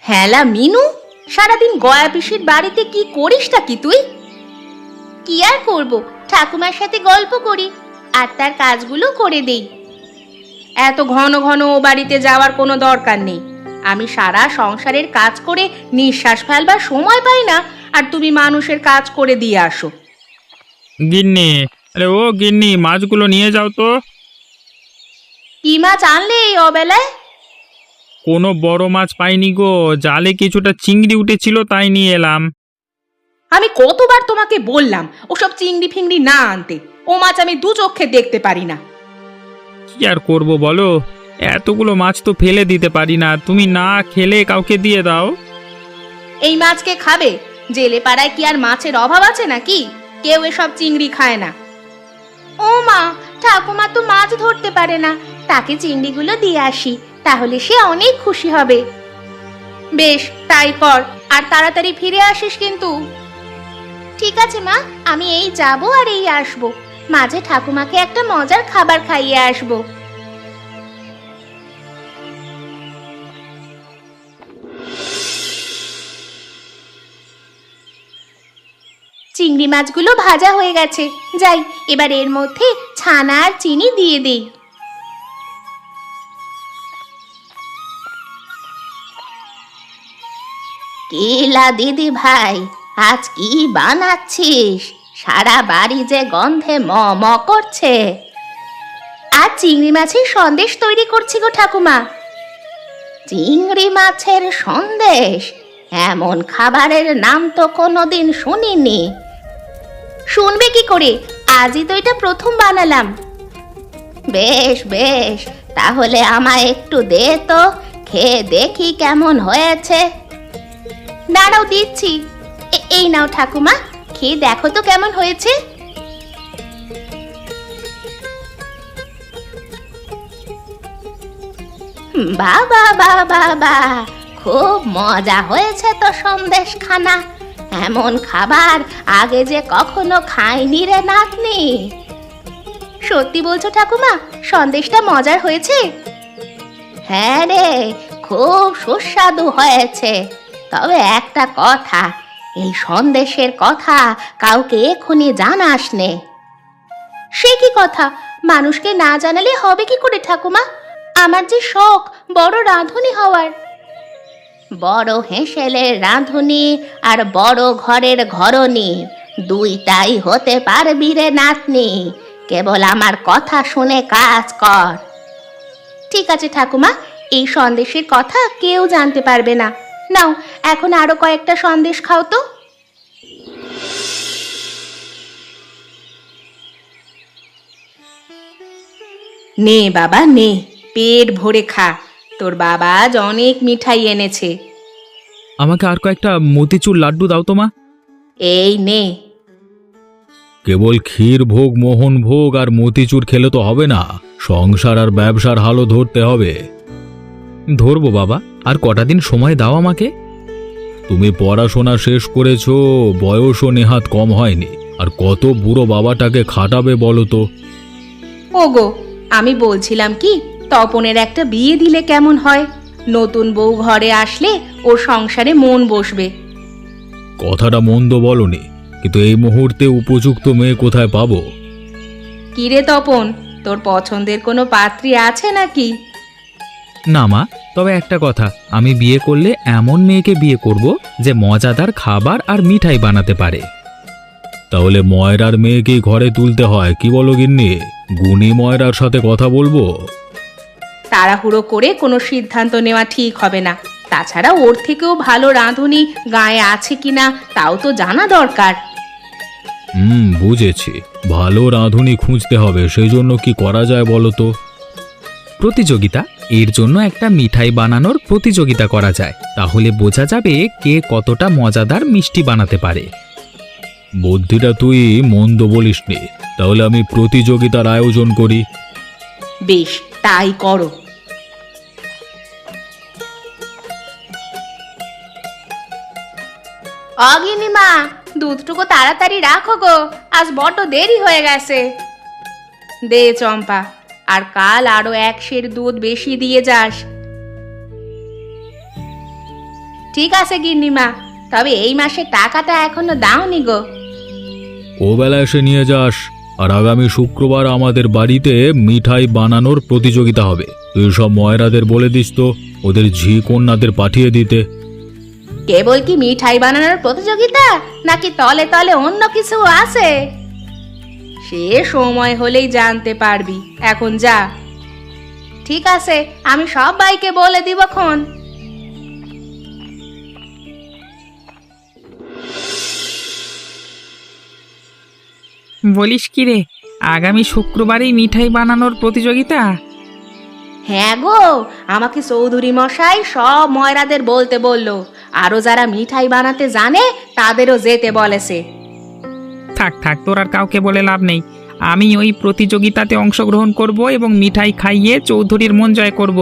হ্যালা মিনু, সারাদিন গয়া পিসির বাড়িতে কি করিসটা কি তুই? কি আর করব, ঠাকুমার সাথে গল্প করি আর তার কাজগুলো করে দেই। এত ঘন ঘন ও বাড়িতে যাওয়ার কোনো দরকার নেই। আমি সারা সংসারের কাজ করে নিঃশ্বাস ফেলবার সময় পাই না, আর তুমি মানুষের কাজ করে দিয়ে আসো। গিন্নি, আরে ও গিন্নি, মাছগুলো নিয়ে যাও তো। কি মাছ আনলে এই অবেলায়? কোনো বড় মাছ পাইনি গো, জালে কিছুটা চিংড়ি উঠেছিল তাই নিয়ে এলাম। আমি কতবার তোমাকে বললাম ওসব চিংড়ি ফিংড়ি না আনতে। ও মাছ আমি দু চোখে দেখতে পারি না। কি আর করব বলো, এতগুলো মাছ তো ফেলে দিতে পারি না, তুমি না খেলে কাউকে দিয়ে দাও। এই মাছ কে খাবে? জেলে পাড়ায় কি আর মাছের অভাব আছে নাকি? কেউ এসব চিংড়ি খায় না। ও মা, ঠাকুমা তো মাছ ধরতে পারে না, তাকে চিংড়িগুলো দিয়ে আসি, তাহলে সে অনেক খুশি হবে। বেশ, তাই কর, আর তাড়াতাড়ি ফিরে আসিস কিন্তু। ঠিক আছে মা, আমি এই যাব আর এই আসব, মাঝে ঠাকুমাকে একটা মজার খাবার খাইয়ে আসব। চিংড়ি মাছগুলো ভাজা হয়ে গেছে, যাই এবার এর মধ্যে ছানা আর চিনি দিয়ে দেই। কেলা দিদি ভাই, আজ কি বানাচ্ছিস? সারা বাড়ি যে গন্ধে ম ম করছে। আর চিংড়ি মাছের সন্দেশ তৈরি করছি গো ঠাকুমা। চিংড়ি মাছের সন্দেশ? এমন খাবারের নাম তো কোনোদিন শুনিনি। শুনবে কি করে, আজই তো এটা প্রথম বানালাম। বেশ বেশ, তাহলে আমায় একটু দে তো, খেয়ে দেখি কেমন হয়েছে। দাঁড়াও দিচ্ছি। এই নাও ঠাকুমা, খেয়ে দেখো তো কেমন হয়েছে। বাবা বাবা বা, খুব মজা হয়েছে তো সন্দেশ খানা। এমন খাবার আগে যে কখনো খাইনি রে নাতনি। সত্যি বলছো ঠাকুমা, সন্দেশটা মজার হয়েছে? হ্যাঁ রে, খুব সুস্বাদু হয়েছে। তবে একটা কথা, এই সন্দেশের কথা কাউকে এখনই জানাস নে। সে কি কথা? মানুষকে না জানালে হবে কি করে ঠাকুমা? আমার যে শখ বড় রাঁধুনি হওয়ার। বড় হেঁসেলের রাঁধুনি আর বড় ঘরের ঘরনি দুইটাই হতে পারবি রে নাতনি। কেবল আমার কথা শুনে কাজ কর। ঠিক আছে ঠাকুমা, এই সন্দেশের কথা কেউ জানতে পারবে না। নাও, এখন আরো কয়েকটা সন্দেশ খাও তো। নে বাবা নে, পেট ভরে খা। তোর বাবা আজ অনেক মিঠাই এনেছে। আমাকে আর কয়েকটা মতিচুর লাড্ডু দাও তো মা। এই নে। কেবল ক্ষীর ভোগ, মোহন ভোগ আর মতিচুর খেলে তো হবে না, সংসার আর ব্যবসার হালও ধরতে হবে। ধরবো বাবা, আর কটা দিন সময় দাও আমাকে। তুমি পড়াশোনা শেষ করেছো, বয়সও নেহাত কম হয়নি, আর কত বুড়ো বাবাটাকে খাটাবে বলো তো। ওগো, আমি বলছিলাম কি, তপনের একটা বিয়ে দিলে কেমন হয়? নতুন বউ ঘরে আসলে ওর সংসারে মন বসবে। কথাটা মন্দ বলনি, কিন্তু এই মুহূর্তে উপযুক্ত মেয়ে কোথায় পাবো? কিরে তপন, তোর পছন্দের কোনো পাত্রী আছে নাকি? না মা, তবে একটা কথা, আমি বিয়ে করলে এমন মেয়েকে বিয়ে করব যে মজাদার খাবার আর মিঠাই বানাতে পারে। তাহলে ময়রার মেয়েকেই ঘরে তুলতে হয়, কি বলো গিন্নি? গুণী ময়রার সাথে কথা বলবো। তাড়াহুড়ো করে কোনো সিদ্ধান্ত নেওয়া ঠিক হবে না। তাছাড়া ওর থেকেও ভালো রাঁধুনি গায়ে আছে কিনা তাও তো জানা দরকার। বুঝেছি, ভালো রাঁধুনি খুঁজতে হবে, সেই জন্য কি করা যায় বলো তো? প্রতিযোগিতা, এর জন্য একটা মিঠাই বানানোর প্রতিযোগিতা করা যায়, তাহলে বোঝা যাবে কে কতটা মজাদার মিষ্টি বানাতে পারে। বুদ্ধিটা তুই মন্দ বলিসনি, তাহলে আমি প্রতিযোগিতার আয়োজন করি। বেশ, তাই করো। অগিনিমা, দুধটুকু তাড়াতাড়ি রাখো গো, আজ বড্ড দেরি হয়ে গেছে। দে চম্পা, আর কাল আরো 1 সের দুধ বেশি দিয়ে যাস। ঠিক আছে গিন্নিমা, তবে এই মাসের টাকাটা এখনো দাওনি গো। ও বেলা এসে নিয়ে যাস। আর আগামী শুক্রবার আমাদের বাড়িতে মিঠাই বানানোর প্রতিযোগিতা হবে। তুই সব ময়রাদের বলে দিস তো, ওদের ঝি কন্যাদের পাঠিয়ে দিতে। কেবল কি মিঠাই বানানোর প্রতিযোগিতা, নাকি তলে তলে অন্য কিছু আছে? সে সময় হলেই জানতে পারবি, এখন যা। ঠিক আছে, আমি সবাইকে বলে দিবক্ষণ। বলিস কি রে, আগামী শুক্রবারেই মিঠাই বানানোর প্রতিযোগিতা? হ্যাঁ গো, আমাকে চৌধুরী মশাই সব ময়রাদের বলতে বললো। আরো যারা মিঠাই বানাতে জানে তাদেরও যেতে বলেছে। থাক থাক, তোর আর কাউকে বলে লাভ নেই। আমি ওই প্রতিযোগিতাতে অংশগ্রহণ করব এবং মিঠাই খাইয়ে চৌধুরীর মন জয় করব।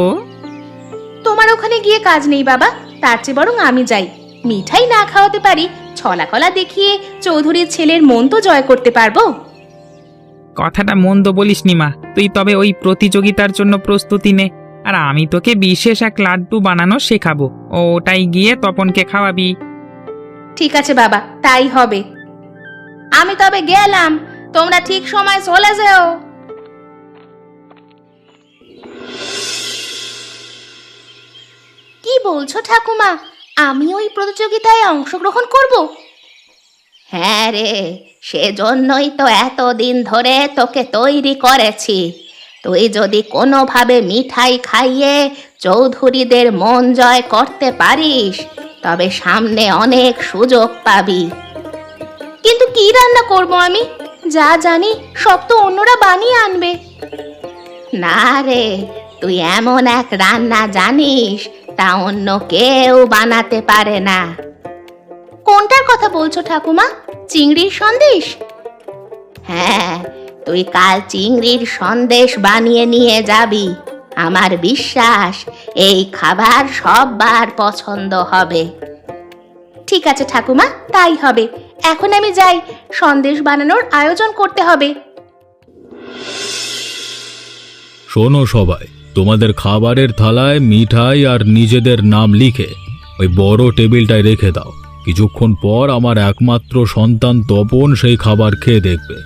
তোমার ওখানে গিয়ে কাজ নেই বাবা, তার চেয়ে বরং আমি যাই। মিঠাই না খাওয়াতে পারি, ছলা কলা দেখিয়ে চৌধুরীর ছেলের মন তো জয় করতে পারবো। কথাটা মন্দ বলিস নি মা, তুই তবে ওই প্রতিযোগিতার জন্য প্রস্তুতি নে। আর আমি তোকে বিশেষ এক লাড্ডু বানানো শেখাবো, ওটাই গিয়ে তপনকে খাওয়াবি। ঠিক আছে বাবা, তাই হবে। আমি তবে গেলাম, তোমরা ঠিক সময় চলে যেও। কি বলছো ঠাকুমা, আমি ওই প্রতিযোগিতায় অংশগ্রহণ করব? হ্যাঁ রে, সেজন্যই তো এতদিন ধরে তোকে তৈরি করেছি। তুই যদি কোনোভাবে মিঠাই খাইয়ে চৌধুরীদের মন জয় করতে পারিস, তবে সামনে অনেক সুযোগ পাবি। কিন্তু কি রান্না করব আমি? যা জানি সব তো অন্যরা বানিয়ে আনবে। না রে, তুই এমন এক রান্না জানিস তা অন্য কেউ বানাতে পারে না। কোনটার কথা বলছো ঠাকুমা? চিংড়ির সন্দেশ? হ্যাঁ, তুই কাল চিংড়ির সন্দেশ বানিয়ে নিয়ে যাবি। আমার বিশ্বাস এই খাবার সবার পছন্দ হবে। ঠিক আছে ঠাকুমা, তাই হবে। এখন আমি যাই, সন্দেশ বানানোর আয়োজন করতে হবে। শোনো সবাই, তোমাদের খাবারের থালায় মিঠাই আর নিজেদের নাম লিখে ওই বড় টেবিলটায় রেখে দাও। কিছুক্ষণ পর আমার একমাত্র সন্তান তপন সেই খাবার খেয়ে দেখবে।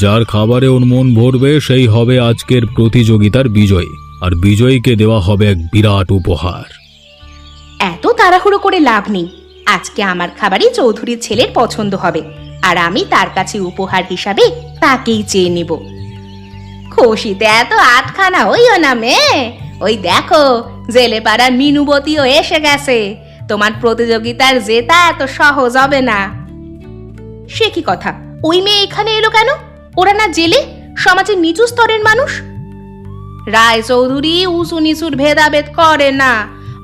যার খাবারে ওর মন ভরবে সেই হবে আজকের প্রতিযোগিতার বিজয়ী, আর বিজয়ীকে দেওয়া হবে এক বিরাট উপহার। এত তাড়াহুড়ো করে লাভ নেই। আজকে আমার খাবারই চৌধুরীর ছেলের পছন্দ হবে, আর আমি তার কাছে উপহার হিসাবে তাকেই চেয়ে নেব। খুশিতে এত আটখানা হইও না মেয়ে। ওই দেখো, জেলে পাড়ার মিনুবতীও এসে গেছে। তোমার প্রতিযোগিতার জেতা এত সহজ হবে না। সে কি কথা, ওই মেয়ে এখানে এলো কেন? ওরা না জেলে, সমাজের নিচু স্তরের মানুষ? রায় চৌধুরী উঁচু নিচুর ভেদাভেদ করে না,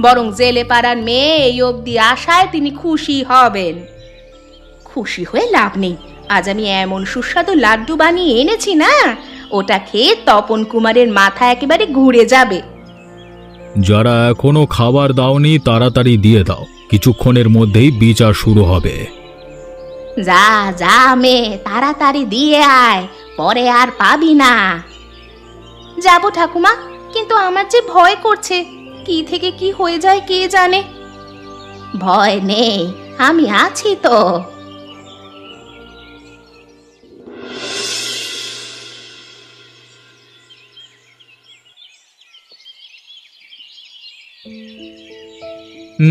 বরং জেলে পাড়ার মেয়ে এই অবধি আসায় তিনি খুশি হবেন। খুশি হয়ে লাভ নেই। আজ আমি এমন সুস্বাদু লাড্ডু বানিয়ে এনেছি না, ওটা খেয়ে তপন কুমারের মাথা একেবারে ঘুরে যাবে। যারা এখনো খাবার দাওনি তাড়াতাড়ি দিয়ে দাও, কিছুক্ষণের মধ্যেই বিচার শুরু হবে। যা যা মেয়ে, তাড়াতাড়ি দিয়ে আয়, পরে আর পাবি না। যাবো ঠাকুমা, কিন্তু আমার যে ভয় করছে, কি থেকে কি হয়ে যায় কে জানে। ভয় নেই, আমি আছি তো।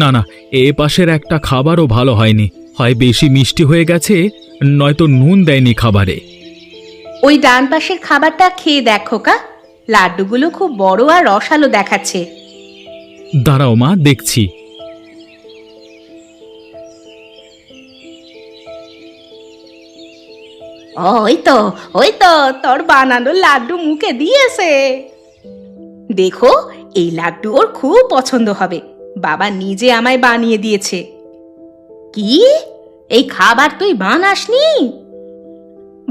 না না, এ পাশের একটা খাবারও ভালো হয়নি। হয় বেশি মিষ্টি হয়ে গেছে, নয়তো নুন দেয়নি খাবারে। ওই ডান পাশের খাবারটা খেয়ে দেখো কা, লাড্ডুগুলো খুব বড় আর রসালো দেখাচ্ছে। দাঁড়াও মা, দেখছি। ওই তো তোর বানানো লাড্ডু মুখে দিয়েছে। দেখো, এই লাড্ডু ওর খুব পছন্দ হবে। বাবা নিজে আমায় বানিয়ে দিয়েছে। কি, এই খাবার তুই বানাসনি?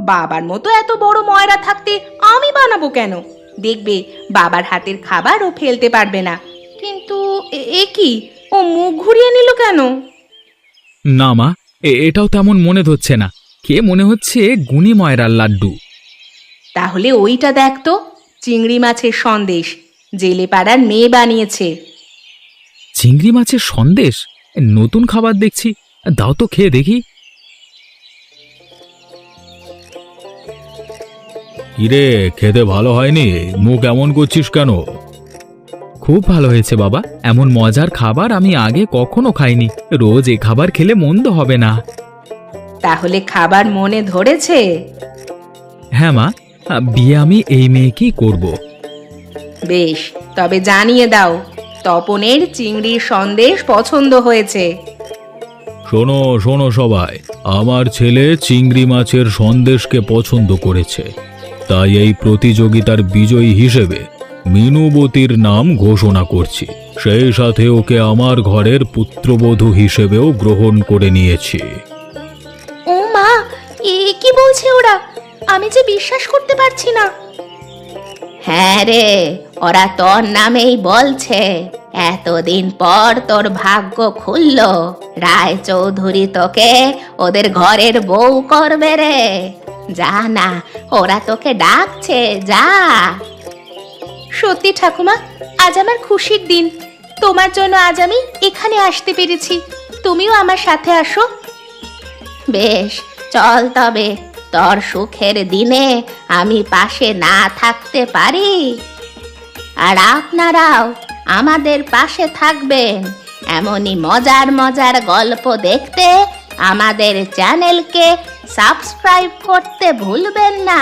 বাবার মতো এত বড় ময়রা থাকতে আমি বানাবো কেন? দেখবে, বাবার হাতের খাবার ও ফেলতে পারবে না। কিন্তু এ কি, ও মুখ ঘুরিয়ে নিল কেন? না মা, এটাও তেমন মনে হচ্ছে না। কে মনে হচ্ছে গুণী ময়রার লাড্ডু। তাহলে ওইটা দেখ তো, চিংড়ি মাছের সন্দেশ, জেলে পাড়ার মেয়ে বানিয়েছে। চিংড়ি মাছের সন্দেশ? নতুন খাবার দেখছি, দাও তো খেয়ে দেখি। কিরে, খেতে ভালো হয়নি? মুখ এমন করছিস কেন? খুব ভালো হয়েছে বাবা, এমন মজার খাবার আমি আগে কখনো খাইনি। রোজ এ খাবার খেলে মন্দ হবে না। তাহলে খাবার মনে ধরেছে? হ্যাঁ মা, বিয়ে আমি এই মেয়েকেই করব। বেশ, তবে জানিয়ে দাও তপনের চিংড়ির সন্দেশ পছন্দ হয়েছে। শোনো শোনো সবাই, আমার ছেলে চিংড়ি মাছের সন্দেশকে পছন্দ করেছে, তাই এই প্রতিযোগিতার বিজয়ী হিসেবে মিনুবতীর নাম ঘোষণা করছি। সেই সাথে ওকে আমার ঘরের পুত্রবধূ হিসেবেও গ্রহণ করে নিয়েছি। ও মা, এ কি বলছে ওরা? আমি যে বিশ্বাস করতে পারছি না। হ্যাঁ রে, ওরা তোর নামেই বলছে। এতদিন পর তোর ভাগ্য খুলল, রায় চৌধুরী তোকে ওদের ঘরের বউ করবে রে। যা না, ওরা তোকে ডাকছে, যা। সত্যি ঠাকুমা, আজ আমার খুশির দিন। তোমার জন্য আজ আমি এখানে আসতে পেরেছি, তুমিও আমার সাথে আসো। বেশ, চল তবে। তোর সুখের দিনে আমি পাশে না থাকতে পারি? আর আপনারাও আমাদের পাশে থাকবেন। এমনই মজার মজার গল্প দেখতে আমাদের চ্যানেলকে সাবস্ক্রাইব করতে ভুলবেন না।